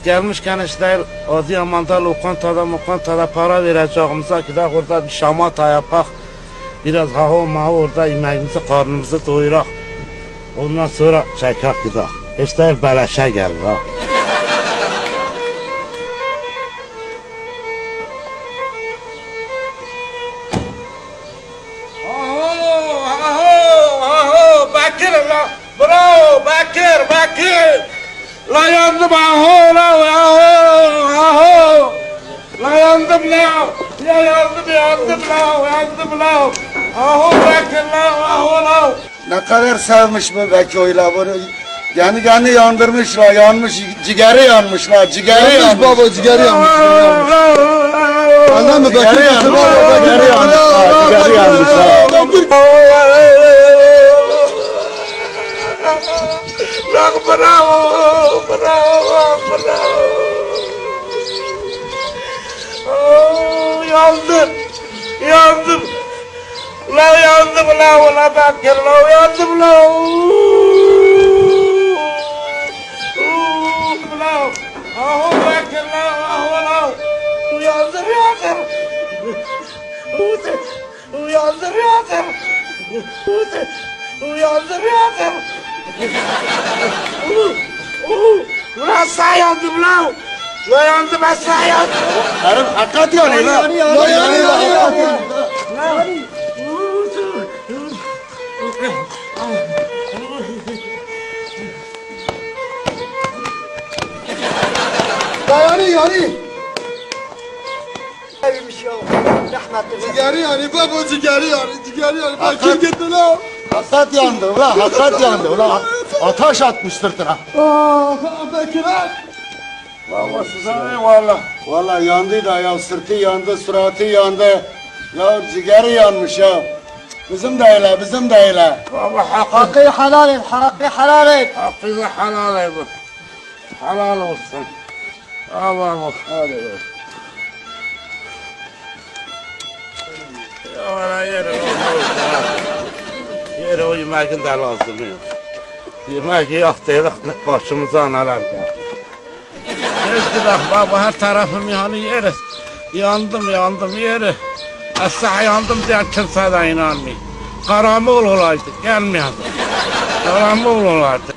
gelmişken işte Adıyaman'da lokantada para vereceğimize gidelim orada bir şamata yapak. Biraz hava maha orada yemeğimizi karnımızı doyurak. Ondan sonra çekak gidelim. İşte beleşe gelir ha. Bekir la, bravo Bekir. La yandım aho la yandım la, ya yandım la. Aho Bekir la, aho la. Ne kadar sevmiş bu Beko'yla bunu. Yani yandırmışlar, yanmış, ciğeri yanmışlar, ciğeri yanmış. Baba ciğeri yanmış. Anladın mı? Ciğeri yanmışlar, ciğeri yanmışlar. Bravo. Yandım. Yandım la Bekir la, yandım la. Aho Bekir la, aho la. Yandım. Ulan sen yandım la. La yandım ben sen yandım. Karım hakikat yanıyor la. Yani. Ciğeri yani baba ciğeri yani. Bak kim gitti lan? Hakikat yandı la, hakikat yandı la. Ateş atmış sırtına. Bekir'e. Vallahi yandı da ya, sırtı yandı, suratı yandı. Ya ciğeri yanmış ya. Bizim de öyle. Baba Hakkı helal et. hakkıyla halal et bu. Halal olsun. Allah bak. Hadi bak. Ya bana yeri o yemeğin de lazım yok. Yemek yok değil, başımıza analar geldi. Gezdiler baba, her tarafım yani yeri. Yandım yeri. Asla yandım diyen kimse de inanmıyor. Karamol olaydı, gelmiyordu. Karamol olaydı.